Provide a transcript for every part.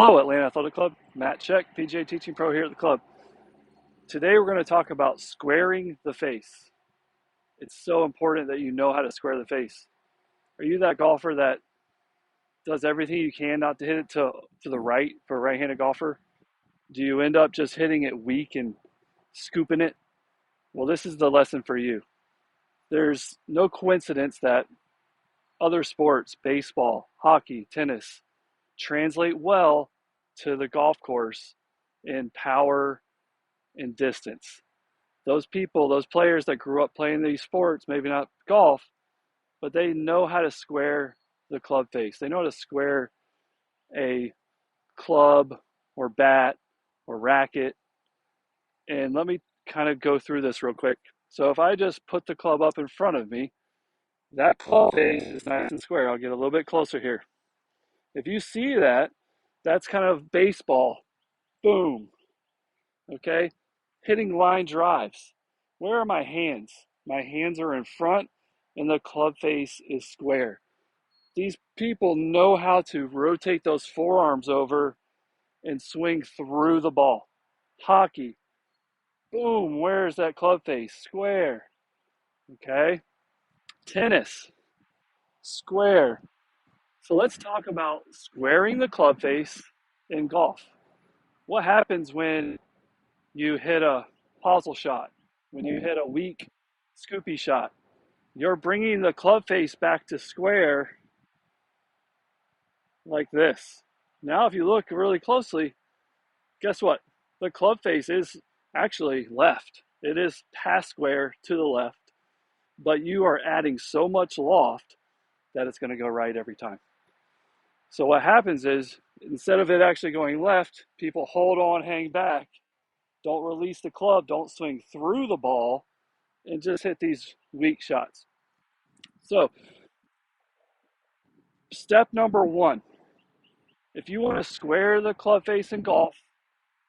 Hello, Atlanta Athletic Club. Matt Check, PGA Teaching Pro here at the club. Today we're going to talk about squaring the face. It's so important that you know how to square the face. Are you that golfer that does everything you can not to hit it to the right for a right-handed golfer? Do you end up just hitting it weak and scooping it? Well, this is the lesson for you. There's no coincidence that other sports, baseball, hockey, tennis, translate well to the golf course in power and distance. Those people, those players that grew up playing these sports, maybe not golf, but they know how to square the club face. They know how to square a club or bat or racket. And let me kind of go through this real quick. So if I just put the club up in front of me, that club face is nice and square. I'll get a little bit closer here. If you see that, that's kind of baseball. Boom. Okay. Hitting line drives. Where are my hands? My hands are in front and the club face is square. These people know how to rotate those forearms over and swing through the ball. Hockey. Boom. Where's that club face? Square. Okay. Tennis. Square. So let's talk about squaring the club face in golf. What happens when you hit a hosel shot? When you hit a weak scoopy shot? You're bringing the club face back to square like this. Now, if you look really closely, guess what? The club face is actually left. It is past square to the left, but you are adding so much loft that it's going to go right every time. So what happens is, instead of it actually going left, people hold on, hang back, don't release the club, don't swing through the ball, and just hit these weak shots. So, step number one, if you want to square the club face in golf,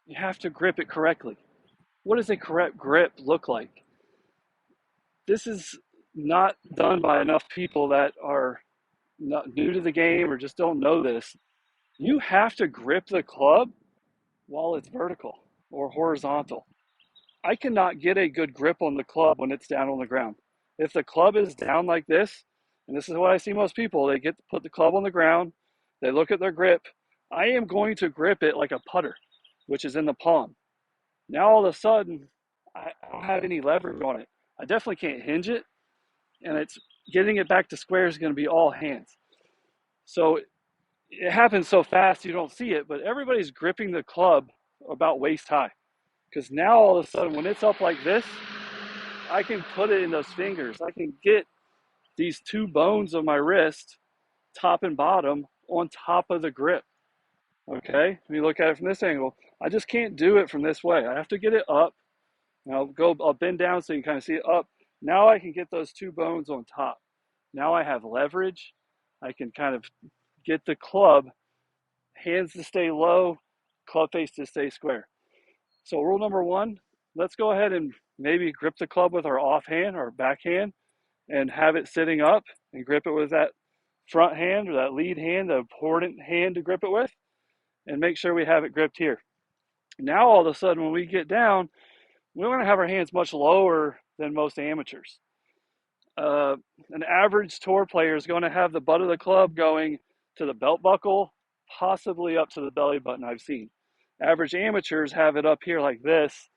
you have to grip it correctly. What does a correct grip look like? This is not done by enough people that are not new to the game or just don't know this. You have to grip the club while it's vertical or horizontal. I cannot get a good grip on the club when it's down on the ground. If the club is down like this, and this is what I see most people, they get to put the club on the ground, they look at their grip. I am going to grip it like a putter, which is in the palm. Now all of a sudden, I don't have any leverage on it. I definitely can't hinge it, and it's getting it back to square is going to be all hands. So it happens so fast you don't see it, but everybody's gripping the club about waist high. Because now all of a sudden, when it's up like this, I can put it in those fingers. I can get these two bones of my wrist, top and bottom, on top of the grip. Okay, when you look at it from this angle, I just can't do it from this way. I have to get it up. And I'll bend down so you can kind of see it up. Now I can get those two bones on top. Now I have leverage. I can kind of get the club, hands to stay low, club face to stay square. So rule number one, let's go ahead and maybe grip the club with our offhand or backhand and have it sitting up and grip it with that front hand or that lead hand, the important hand to grip it with, and make sure we have it gripped here. Now all of a sudden when we get down, we want to have our hands much lower than most amateurs. An average tour player is going to have the butt of the club going to the belt buckle, possibly up to the belly button. I've seen average amateurs have it up here like this.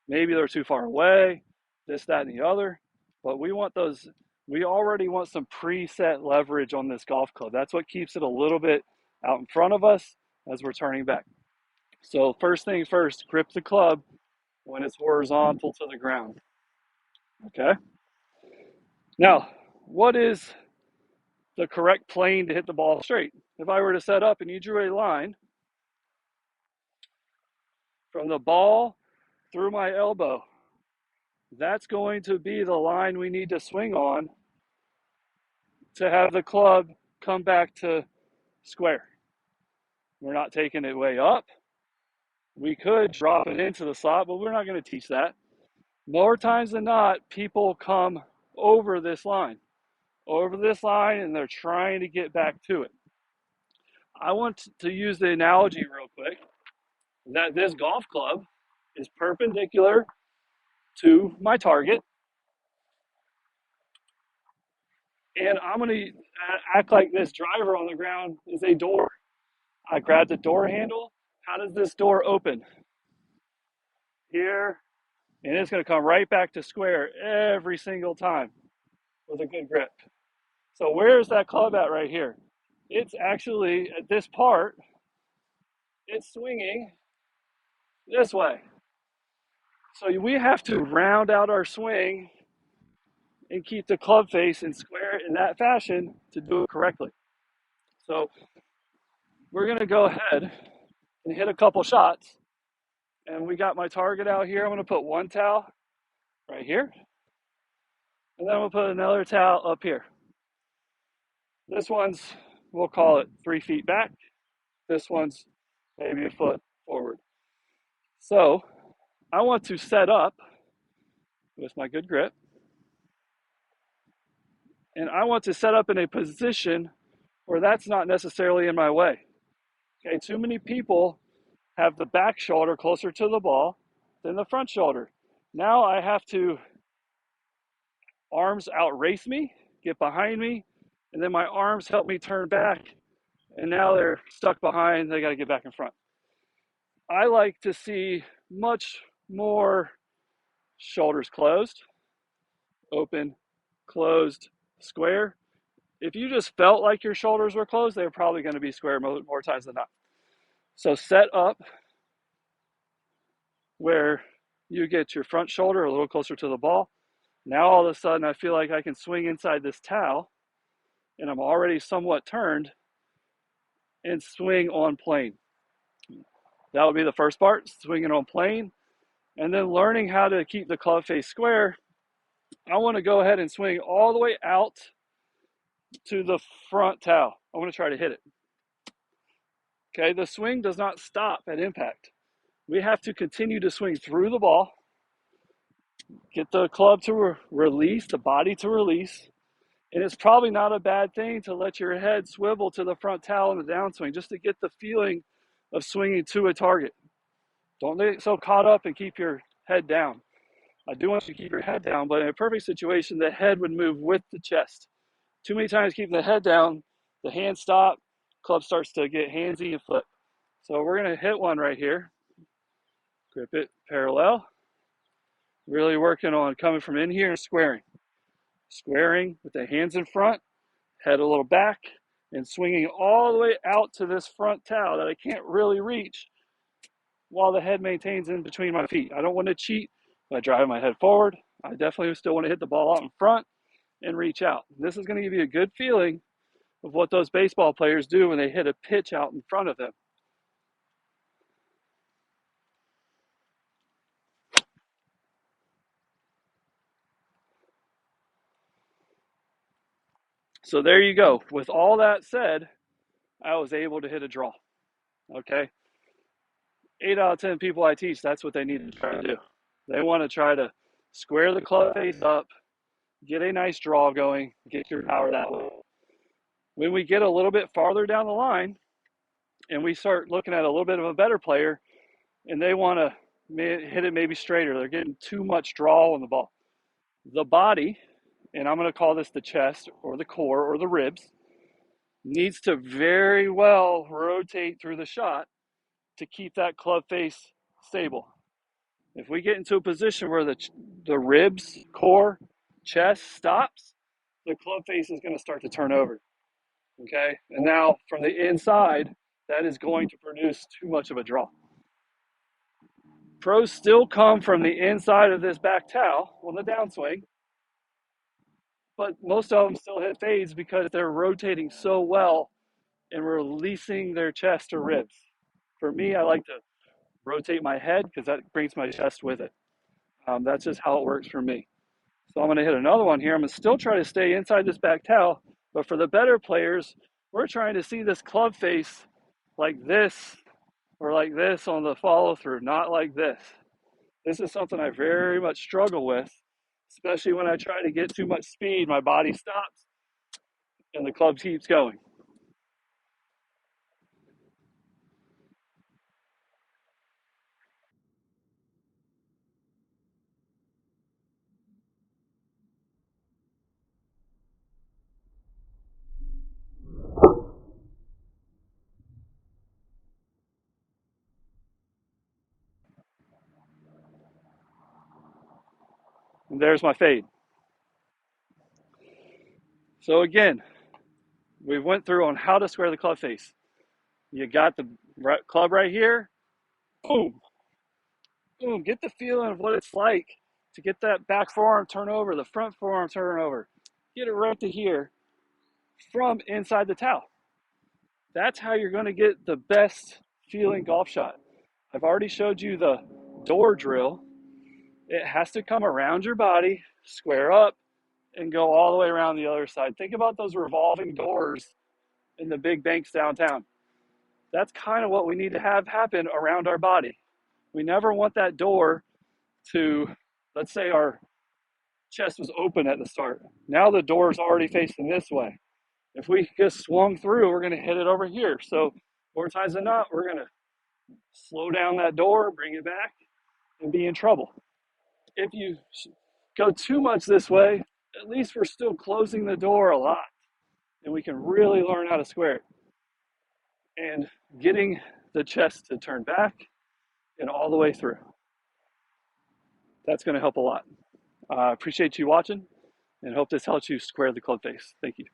Maybe they're too far away, this, that, and the other. But we want those, we already want some preset leverage on this golf club. That's what keeps it a little bit out in front of us as we're turning back. So first things first, grip the club when it's horizontal to the ground. Okay? Now, what is the correct plane to hit the ball straight? If I were to set up and you drew a line from the ball through my elbow, that's going to be the line we need to swing on to have the club come back to square. We're not taking it way up. We could drop it into the slot, but we're not going to teach that. More times than not, people come over this line, and they're trying to get back to it. I want to use the analogy real quick that this golf club is perpendicular to my target, and I'm going to act like this driver on the ground is a door. I grab the door handle. How does this door open? Here, and it's going to come right back to square every single time with a good grip. So where's that club at right here? It's actually at this part, it's swinging this way. So we have to round out our swing and keep the club face and square it in that fashion to do it correctly. So we're going to go ahead and hit a couple shots. And we got my target out here. I'm going to put one towel right here. And then we'll put another towel up here. This one's, we'll call it 3 feet back. This one's maybe a foot forward. So I want to set up with my good grip. And I want to set up in a position where that's not necessarily in my way. Okay, too many people have the back shoulder closer to the ball than the front shoulder. Now I have to arms outrace me, get behind me, and then my arms help me turn back, and now they're stuck behind, they got to get back in front. I like to see much more shoulders closed, open, closed, square. If you just felt like your shoulders were closed, they're probably going to be square more times than not. So set up where you get your front shoulder a little closer to the ball. Now all of a sudden I feel like I can swing inside this towel, and I'm already somewhat turned, and swing on plane. That would be the first part, swinging on plane. And then learning how to keep the club face square, I want to go ahead and swing all the way out to the front towel. I want to try to hit it. Okay, the swing does not stop at impact. We have to continue to swing through the ball, get the club to release, the body to release. And it's probably not a bad thing to let your head swivel to the front towel in the downswing just to get the feeling of swinging to a target. Don't get so caught up and keep your head down. I do want you to keep your head down, but in a perfect situation, the head would move with the chest. Too many times keeping the head down, the hands stop, club starts to get handsy and flip. So we're going to hit one right here. Grip it parallel. Really working on coming from in here and squaring. Squaring with the hands in front, head a little back, and swinging all the way out to this front towel that I can't really reach while the head maintains in between my feet. I don't want to cheat by driving my head forward. I definitely still want to hit the ball out in front and reach out. This is going to give you a good feeling of what those baseball players do when they hit a pitch out in front of them. So there you go. With all that said, I was able to hit a draw. Okay. 8 out of 10 people I teach, that's what they need to try to do. They want to try to square the club face up, get a nice draw going, get your power that way. When we get a little bit farther down the line and we start looking at a little bit of a better player and they want to hit it maybe straighter, they're getting too much draw on the ball. The body, and I'm going to call this the chest or the core or the ribs, needs to very well rotate through the shot to keep that club face stable. If we get into a position where the ribs, core, chest stops, the club face is going to start to turn over. Okay? And now from the inside, that is going to produce too much of a draw. Pros still come from the inside of this back towel on the downswing, but most of them still hit fades because they're rotating so well and releasing their chest or ribs. For me, I like to rotate my head because that brings my chest with it. That's just how it works for me. So I'm going to hit another one here. I'm going to still try to stay inside this back towel, but for the better players, we're trying to see this club face like this or like this on the follow through, not like this. This is something I very much struggle with, especially when I try to get too much speed, my body stops and the club keeps going. And there's my fade. So again, we went through on how to square the club face. You got the club right here. Boom, boom. Get the feeling of what it's like to get that back forearm turn over, the front forearm turn over. Get it right to here from inside the towel. That's how you're going to get the best feeling golf shot. I've already showed you the door drill. It has to come around your body, square up, and go all the way around the other side. Think about those revolving doors in the big banks downtown. That's kind of what we need to have happen around our body. We never want that door to, let's say our chest was open at the start. Now the door is already facing this way. If we just swung through, we're going to hit it over here. So more times than not, we're going to slow down that door, bring it back, and be in trouble. If you go too much this way, at least we're still closing the door a lot, and we can really learn how to square it. And getting the chest to turn back and all the way through. That's going to help a lot. I appreciate you watching and hope this helps you square the club face. Thank you.